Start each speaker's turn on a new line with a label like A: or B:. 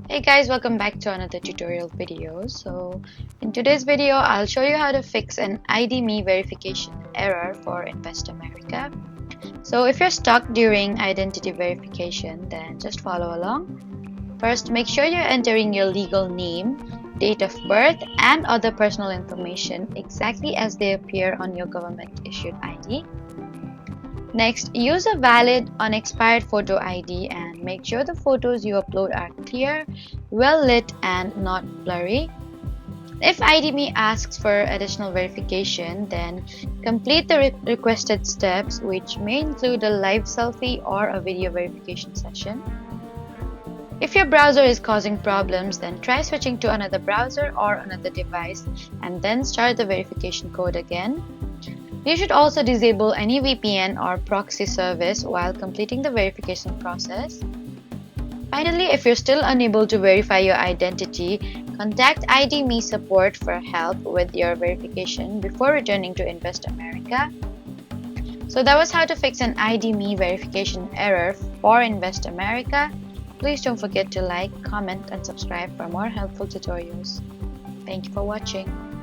A: Hey guys, welcome back to another tutorial video. So in today's video, I'll show you how to fix an ID.me verification error for Invest America. So if you're stuck during identity verification, then just follow along. First, make sure you're entering your legal name, date of birth, and other personal information exactly as they appear on your government issued ID. Next, use a valid unexpired photo ID and make sure the photos you upload are clear, well lit, and not blurry. If ID.me asks for additional verification, then complete the requested steps, which may include a live selfie or a video verification session. If your browser is causing problems, then try switching to another browser or another device and then start the verification code again. You should also disable any VPN or proxy service while completing the verification process. Finally, if you're still unable to verify your identity, contact ID.me support for help with your verification before returning to Invest America. So that was how to fix an ID.me verification error for Invest America. Please don't forget to like, comment, and subscribe for more helpful tutorials. Thank you for watching.